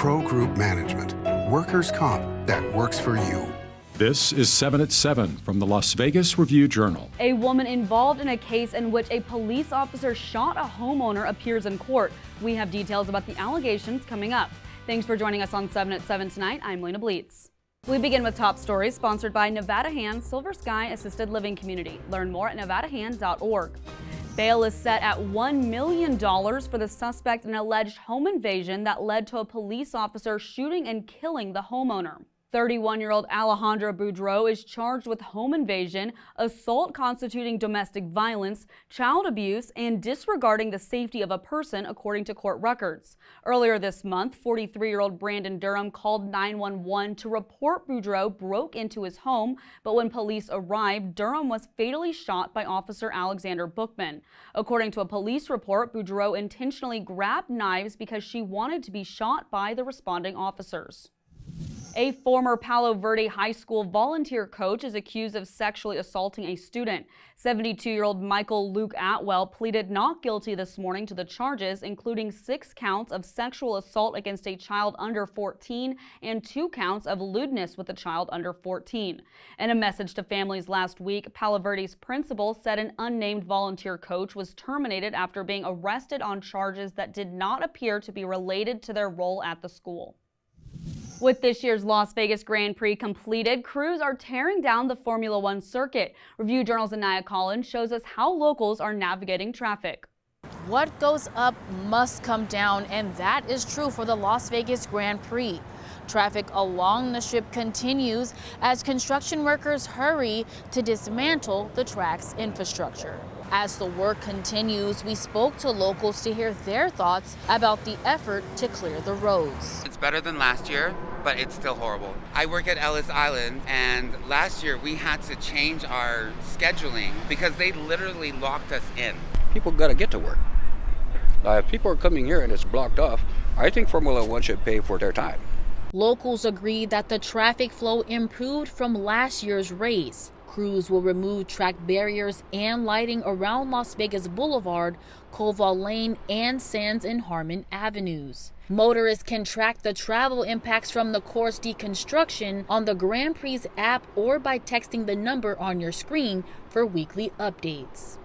Pro Group Management. Workers' comp that works for you. This is 7 at 7 from the Las Vegas Review-Journal. A woman involved in a case in which a police officer shot a homeowner appears in court. We have details about the allegations coming up. Thanks for joining us on 7 at 7 tonight. I'm Lena Bleets. We begin with top stories sponsored by Nevada Hand Silver Sky Assisted Living Community. Learn more at nevadahand.org. Bail is set at $1 million for the suspect in an alleged home invasion that led to a police officer shooting and killing the homeowner. 31-year-old Alejandra Bueno is charged with home invasion, assault constituting domestic violence, child abuse, and disregarding the safety of a person, according to court records. Earlier this month, 43-year-old Brandon Durham called 911 to report Bueno broke into his home, but when police arrived, Durham was fatally shot by Officer Alexander Bookman. According to a police report, Bueno intentionally grabbed knives because she wanted to be shot by the responding officers. A former Palo Verde High School volunteer coach is accused of sexually assaulting a student. 72-year-old Michael Luke Atwell pleaded not guilty this morning to the charges, including 6 counts of sexual assault against a child under 14 and 2 counts of lewdness with a child under 14. In a message to families last week, Palo Verde's principal said an unnamed volunteer coach was terminated after being arrested on charges that did not appear to be related to their role at the school. With this year's Las Vegas Grand Prix completed, crews are tearing down the Formula One circuit. Review-Journal's Anaya Collins shows us how locals are navigating traffic. What goes up must come down, and that is true for the Las Vegas Grand Prix. Traffic along the strip continues as construction workers hurry to dismantle the track's infrastructure. As the work continues, we spoke to locals to hear their thoughts about the effort to clear the roads. It's better than last year, but it's still horrible. I work at Ellis Island, and last year we had to change our scheduling because they literally locked us in. People got to get to work. If people are coming here and it's blocked off, I think Formula One should pay for their time. Locals agree that the traffic flow improved from last year's race. Crews will remove track barriers and lighting around Las Vegas Boulevard, Koval Lane, and Sands and Harmon Avenues. Motorists can track the travel impacts from the course deconstruction on the Grand Prix app or by texting the number on your screen for weekly updates.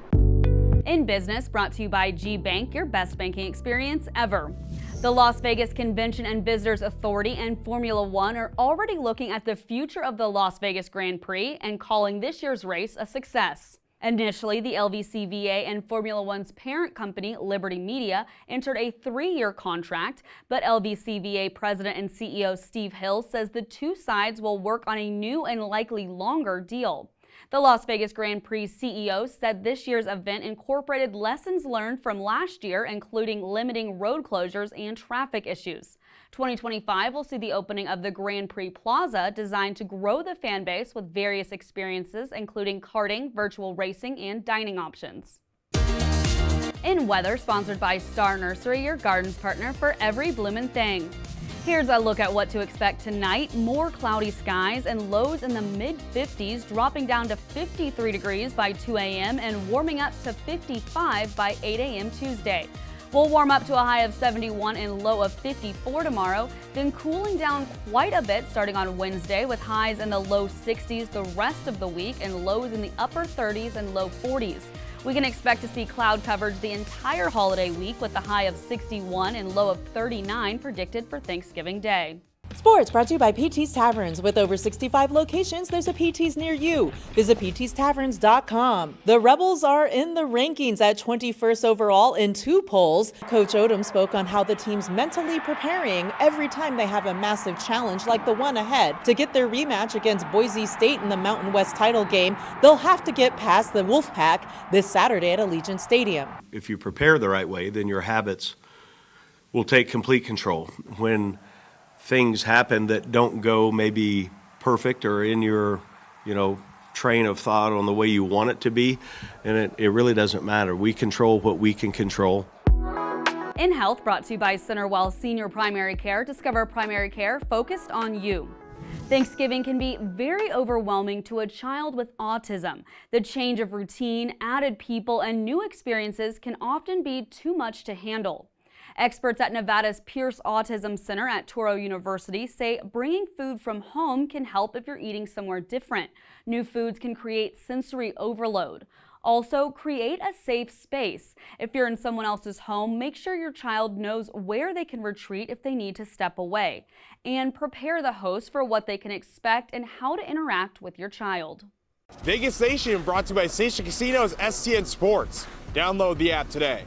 In Business, brought to you by G Bank, your best banking experience ever. The Las Vegas Convention and Visitors Authority and Formula One are already looking at the future of the Las Vegas Grand Prix and calling this year's race a success. Initially, the LVCVA and Formula One's parent company, Liberty Media, entered a 3-year contract, but LVCVA President and CEO Steve Hill says the two sides will work on a new and likely longer deal. The Las Vegas Grand Prix CEO said this year's event incorporated lessons learned from last year, including limiting road closures and traffic issues. 2025 will see the opening of the Grand Prix Plaza, designed to grow the fan base with various experiences, including karting, virtual racing, and dining options. In weather, sponsored by Star Nursery, your garden's partner for every bloomin' thing. Here's a look at what to expect tonight. More cloudy skies and lows in the mid-50s, dropping down to 53 degrees by 2 a.m. and warming up to 55 by 8 a.m. Tuesday. We'll warm up to a high of 71 and low of 54 tomorrow, then cooling down quite a bit starting on Wednesday with highs in the low 60s the rest of the week and lows in the upper 30s and low 40s. We can expect to see cloud coverage the entire holiday week with a high of 61 and low of 39 predicted for Thanksgiving Day. Sports brought to you by PT's Taverns. With over 65 locations, there's a PT's near you. Visit ptstaverns.com. The Rebels are in the rankings at 21st overall in 2 polls. Coach Odom spoke on how the team's mentally preparing every time they have a massive challenge like the one ahead. To get their rematch against Boise State in the Mountain West title game, they'll have to get past the Wolfpack this Saturday at Allegiant Stadium. If you prepare the right way, then your habits will take complete control. When things happen that don't go maybe perfect or in your, train of thought on the way you want it to be, and it really doesn't matter. We control what we can control. In Health, brought to you by Centerwell Senior Primary Care. Discover primary care focused on you. Thanksgiving can be very overwhelming to a child with autism. The change of routine, added people, and new experiences can often be too much to handle. Experts at Nevada's Pierce Autism Center at Touro University say bringing food from home can help if you're eating somewhere different. New foods can create sensory overload. Also, create a safe space. If you're in someone else's home, make sure your child knows where they can retreat if they need to step away. And prepare the host for what they can expect and how to interact with your child. Vegas Nation brought to you by Station Casinos STN Sports. Download the app today.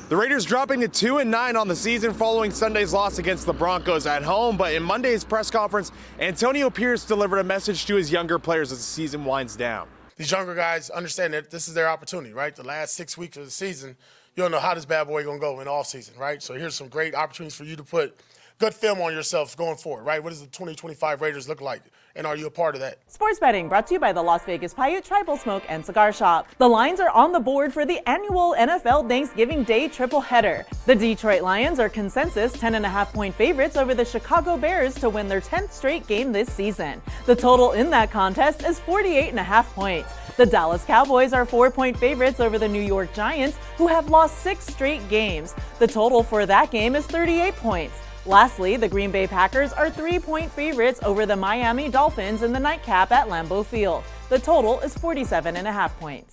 The Raiders dropping to 2-9 on the season following Sunday's loss against the Broncos at home, but in Monday's press conference, Antonio Pierce delivered a message to his younger players as the season winds down. These younger guys understand that this is their opportunity, right? The last 6 weeks of the season, you don't know how this bad boy going to go in the offseason, right? So here's some great opportunities for you to put good film on yourself going forward, right? What does the 2025 Raiders look like? And are you a part of that? Sports betting brought to you by the Las Vegas Paiute Tribal Smoke and Cigar Shop. The lines are on the board for the annual NFL Thanksgiving Day triple header. The Detroit Lions are consensus 10.5-point favorites over the Chicago Bears to win their 10th straight game this season. The total in that contest is 48.5 points. The Dallas Cowboys are 4-point favorites over the New York Giants, who have lost 6 straight games. The total for that game is 38 points. Lastly, the Green Bay Packers are 3-point favorites over the Miami Dolphins in the nightcap at Lambeau Field. The total is 47.5 points.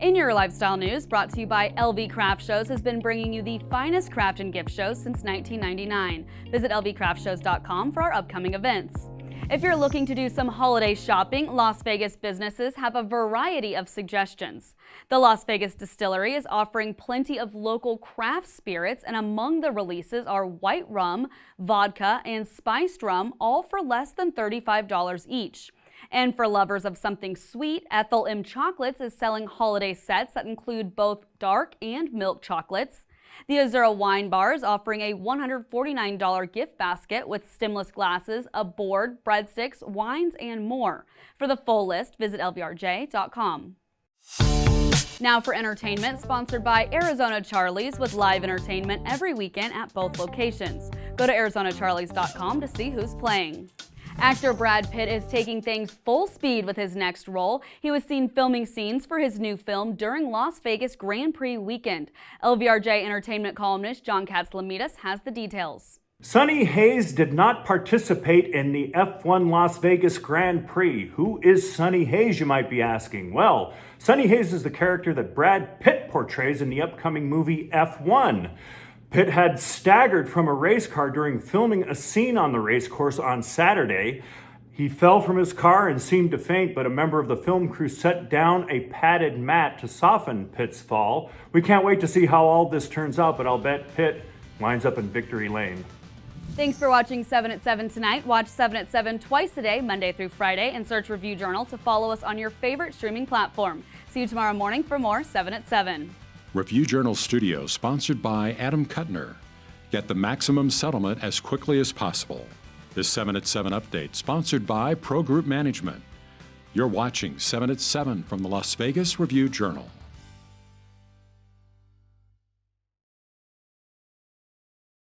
In your lifestyle news, brought to you by LV Craft Shows, has been bringing you the finest craft and gift shows since 1999. Visit lvcraftshows.com for our upcoming events. If you're looking to do some holiday shopping, Las Vegas businesses have a variety of suggestions. The Las Vegas Distillery is offering plenty of local craft spirits, and among the releases are white rum, vodka, and spiced rum, all for less than $35 each. And for lovers of something sweet, Ethel M Chocolates is selling holiday sets that include both dark and milk chocolates. The Azura Wine Bar is offering a $149 gift basket with stemless glasses, a board, breadsticks, wines, and more. For the full list, visit lvrj.com. Now for entertainment, sponsored by Arizona Charlie's with live entertainment every weekend at both locations. Go to arizonacharlies.com to see who's playing. Actor Brad Pitt is taking things full speed with his next role. He was seen filming scenes for his new film during Las Vegas Grand Prix weekend. LVRJ entertainment columnist John Katz-Lamitas has the details. Sonny Hayes did not participate in the F1 Las Vegas Grand Prix. Who is Sonny Hayes, you might be asking? Well, Sonny Hayes is the character that Brad Pitt portrays in the upcoming movie F1. Pitt had staggered from a race car during filming a scene on the race course on Saturday. He fell from his car and seemed to faint, but a member of the film crew set down a padded mat to soften Pitt's fall. We can't wait to see how all this turns out, but I'll bet Pitt winds up in victory lane. Thanks for watching 7 at 7 tonight. Watch 7 at 7 twice a day, Monday through Friday, and search Review Journal to follow us on your favorite streaming platform. See you tomorrow morning for more 7 at 7. Review Journal Studio, sponsored by Adam Kuttner. Get the maximum settlement as quickly as possible. This 7 at 7 update, sponsored by Pro Group Management. You're watching 7 at 7 from the Las Vegas Review Journal.